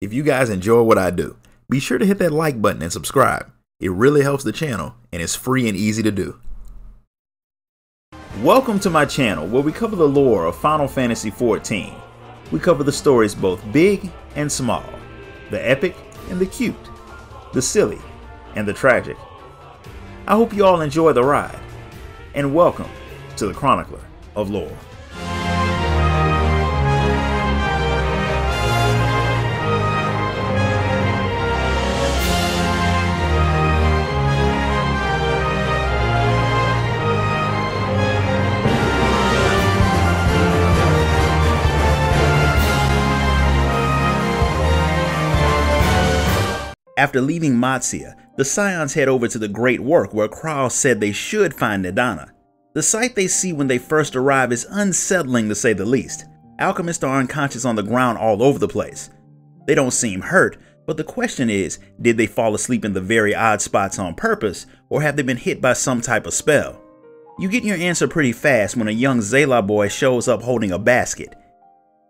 If you guys enjoy what I do, be sure to hit that like button and subscribe. It really helps the channel and it's free and easy to do. Welcome to my channel where we cover the lore of Final Fantasy XIV. We cover the stories both big and small, the epic and the cute, the silly and the tragic. I hope you all enjoy the ride, and welcome to the Chronicler of Lore. After leaving Matsia, the Scions head over to the Great Work where Krau said they should find Nidana. The sight they see when they first arrive is unsettling to say the least. Alchemists are unconscious on the ground all over the place. They don't seem hurt, but the question is, did they fall asleep in the very odd spots on purpose, or have they been hit by some type of spell? You get your answer pretty fast when a young Zayla boy shows up holding a basket.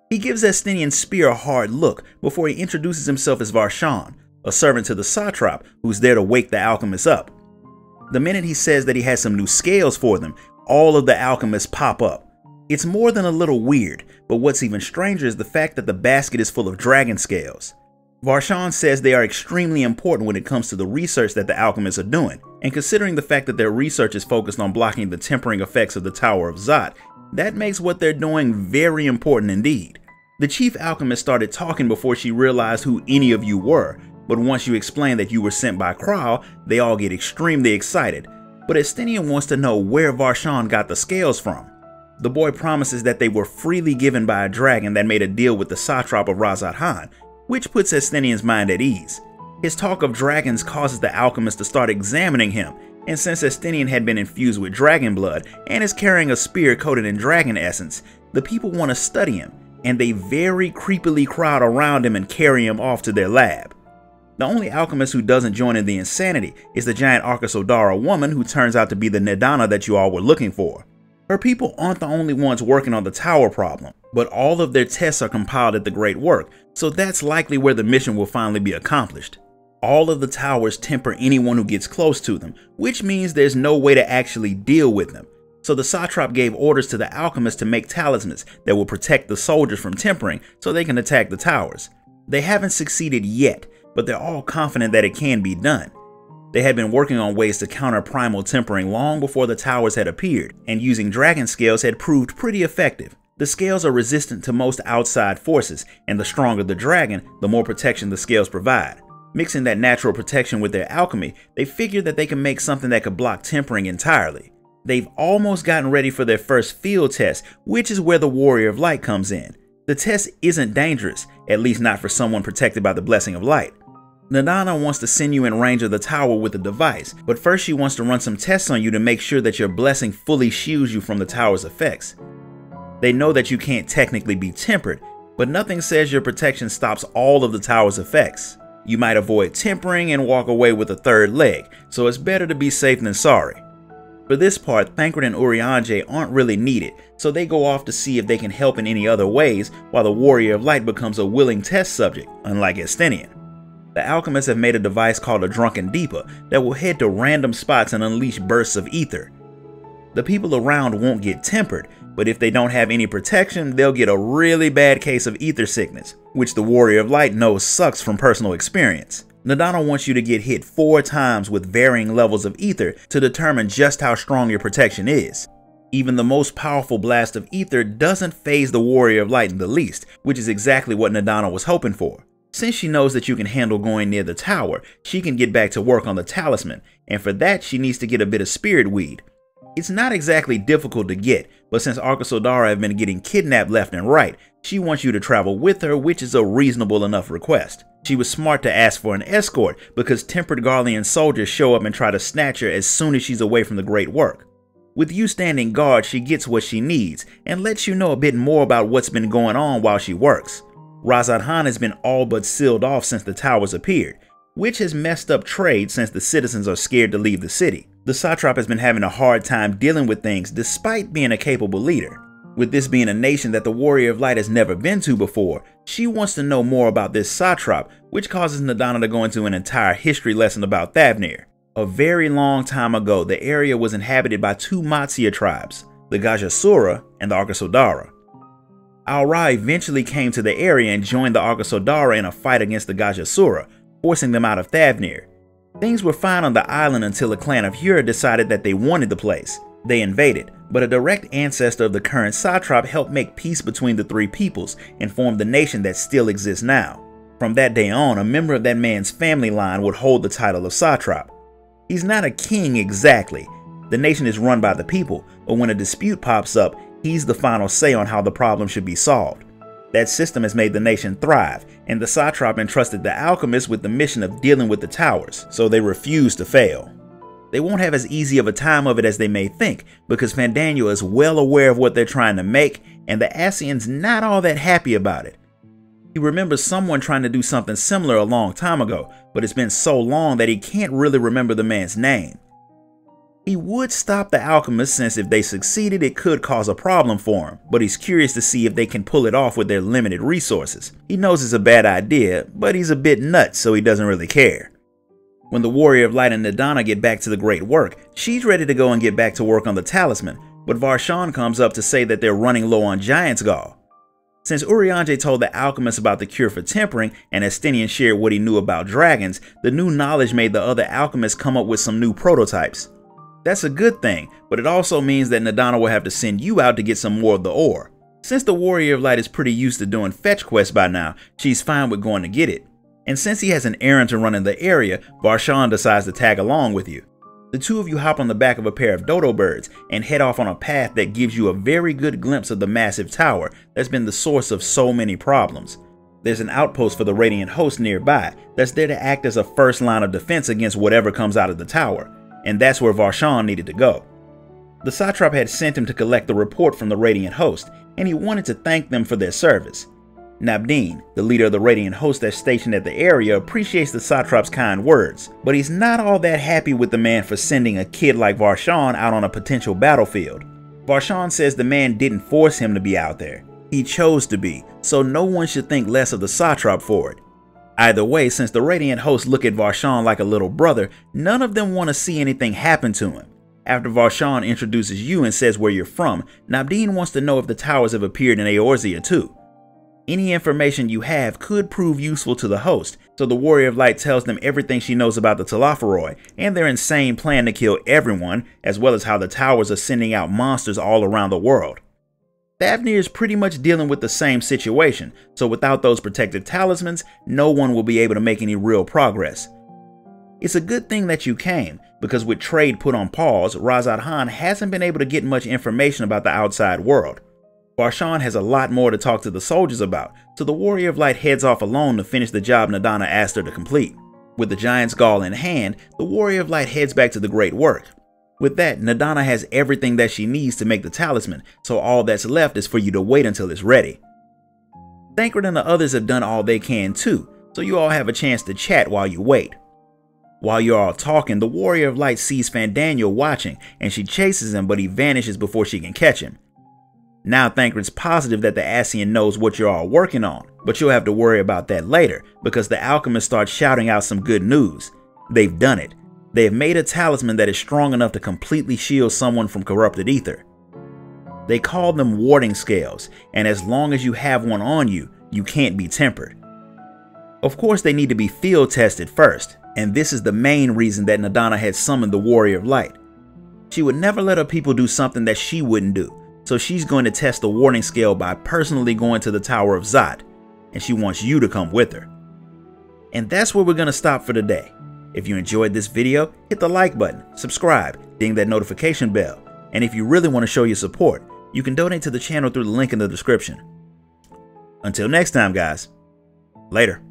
He gives Estinian's spear a hard look before he introduces himself as Varshan, a servant to the satrap who's there to wake the alchemists up. The minute he says that he has some new scales for them, all of the alchemists pop up. It's more than a little weird, but what's even stranger is the fact that the basket is full of dragon scales. Varshan says they are extremely important when it comes to the research that the alchemists are doing, and considering the fact that their research is focused on blocking the tempering effects of the Tower of Zot, that makes what they're doing very important indeed. The chief alchemist started talking before she realized who any of you were, but once you explain that you were sent by Krau, they all get extremely excited. But Estinian wants to know where Varshan got the scales from. The boy promises that they were freely given by a dragon that made a deal with the satrap of Razat Han, which puts Estinian's mind at ease. His talk of dragons causes the alchemist to start examining him, and since Estinian had been infused with dragon blood and is carrying a spear coated in dragon essence, the people want to study him, and they very creepily crowd around him and carry him off to their lab. The only alchemist who doesn't join in the insanity is the giant Arkasodara woman who turns out to be the Nidana that you all were looking for. Her people aren't the only ones working on the tower problem, but all of their tests are compiled at the Great Work, so that's likely where the mission will finally be accomplished. All of the towers temper anyone who gets close to them, which means there's no way to actually deal with them. So the satrap gave orders to the alchemists to make talismans that will protect the soldiers from tempering so they can attack the towers. They haven't succeeded yet, but they're all confident that it can be done. They had been working on ways to counter primal tempering long before the towers had appeared, and using dragon scales had proved pretty effective. The scales are resistant to most outside forces, and the stronger the dragon, the more protection the scales provide. Mixing that natural protection with their alchemy, they figured that they can make something that could block tempering entirely. They've almost gotten ready for their first field test, which is where the Warrior of Light comes in. The test isn't dangerous, at least not for someone protected by the Blessing of Light. Nidana wants to send you in range of the tower with the device, but first she wants to run some tests on you to make sure that your blessing fully shields you from the tower's effects. They know that you can't technically be tempered, but nothing says your protection stops all of the tower's effects. You might avoid tempering and walk away with a third leg, so it's better to be safe than sorry. For this part, Thancred and Urianger aren't really needed, so they go off to see if they can help in any other ways while the Warrior of Light becomes a willing test subject, unlike Estinian. The alchemists have made a device called a Drunken Deepa that will head to random spots and unleash bursts of ether. The people around won't get tempered, but if they don't have any protection, they'll get a really bad case of ether sickness, which the Warrior of Light knows sucks from personal experience. Nidana wants you to get hit 4 times with varying levels of ether to determine just how strong your protection is. Even the most powerful blast of ether doesn't faze the Warrior of Light in the least, which is exactly what Nidana was hoping for. Since she knows that you can handle going near the tower, she can get back to work on the talisman, and for that she needs to get a bit of spirit weed. It's not exactly difficult to get, but since Arkasodara have been getting kidnapped left and right, she wants you to travel with her, which is a reasonable enough request. She was smart to ask for an escort because tempered Garlean soldiers show up and try to snatch her as soon as she's away from the Great Work. With you standing guard, she gets what she needs and lets you know a bit more about what's been going on while she works. Razat Han has been all but sealed off since the towers appeared, which has messed up trade since the citizens are scared to leave the city. The satrap has been having a hard time dealing with things despite being a capable leader. With this being a nation that the Warrior of Light has never been to before, she wants to know more about this satrap, which causes Nadana to go into an entire history lesson about Thavnir. A very long time ago, the area was inhabited by two Matsya tribes, the Gajasura and the Arkasodara. Al-Ra eventually came to the area and joined the Arkasodara in a fight against the Gajasura, forcing them out of Thavnir. Things were fine on the island until the clan of Hura decided that they wanted the place. They invaded, but a direct ancestor of the current satrap helped make peace between the three peoples and formed the nation that still exists now. From that day on, a member of that man's family line would hold the title of satrap. He's not a king exactly. The nation is run by the people, but when a dispute pops up, he's the final say on how the problem should be solved. That system has made the nation thrive, and the satrap entrusted the alchemists with the mission of dealing with the towers, so they refuse to fail. They won't have as easy of a time of it as they may think, because Fandaniel is well aware of what they're trying to make, and the Ascian's not all that happy about it. He remembers someone trying to do something similar a long time ago, but it's been so long that he can't really remember the man's name. He would stop the alchemists since if they succeeded it could cause a problem for him, but he's curious to see if they can pull it off with their limited resources. He knows it's a bad idea, but he's a bit nuts so he doesn't really care. When the Warrior of Light and Nadana get back to the Great Work, she's ready to go and get back to work on the talisman, but Varshan comes up to say that they're running low on Giant's Gall. Since Urianger told the alchemists about the cure for tempering and Estinian shared what he knew about dragons, the new knowledge made the other alchemists come up with some new prototypes. That's a good thing, but it also means that Nadana will have to send you out to get some more of the ore. Since the Warrior of Light is pretty used to doing fetch quests by now, she's fine with going to get it. And since he has an errand to run in the area, Varshan decides to tag along with you. The two of you hop on the back of a pair of dodo birds and head off on a path that gives you a very good glimpse of the massive tower that's been the source of so many problems. There's an outpost for the Radiant Host nearby that's there to act as a first line of defense against whatever comes out of the tower, and that's where Varshan needed to go. The satrap had sent him to collect the report from the Radiant Host, and he wanted to thank them for their service. Nabdeen, the leader of the Radiant Host that's stationed at the area, appreciates the satrap's kind words, but he's not all that happy with the man for sending a kid like Varshan out on a potential battlefield. Varshan says the man didn't force him to be out there. He chose to be, so no one should think less of the satrap for it. Either way, since the Radiant Host look at Varshan like a little brother, none of them want to see anything happen to him. After Varshan introduces you and says where you're from, Nabdeen wants to know if the towers have appeared in Eorzea too. Any information you have could prove useful to the host, so the Warrior of Light tells them everything she knows about the Telophoroi and their insane plan to kill everyone, as well as how the towers are sending out monsters all around the world. Thavnir is pretty much dealing with the same situation, so without those protective talismans, no one will be able to make any real progress. It's a good thing that you came, because with trade put on pause, Razad Khan hasn't been able to get much information about the outside world. Varshan has a lot more to talk to the soldiers about, so the Warrior of Light heads off alone to finish the job Nadana asked her to complete. With the Giant's Gall in hand, the Warrior of Light heads back to the Great Work. With that, Nadana has everything that she needs to make the talisman, so all that's left is for you to wait until it's ready. Thancred and the others have done all they can too, so you all have a chance to chat while you wait. While you're all talking, the Warrior of Light sees Fandaniel watching, and she chases him, but he vanishes before she can catch him. Now Thancred's positive that the Ascian knows what you're all working on, but you'll have to worry about that later, because the alchemists start shouting out some good news. They've done it. They have made a talisman that is strong enough to completely shield someone from corrupted ether. They call them warding scales, and as long as you have one on you, you can't be tempered. Of course, they need to be field tested first, and this is the main reason that Nadana had summoned the Warrior of Light. She would never let her people do something that she wouldn't do, so she's going to test the warding scale by personally going to the Tower of Zot, and she wants you to come with her. And that's where we're going to stop for today. If you enjoyed this video, hit the like button, subscribe, ding that notification bell, and if you really want to show your support, you can donate to the channel through the link in the description. Until next time, guys, later.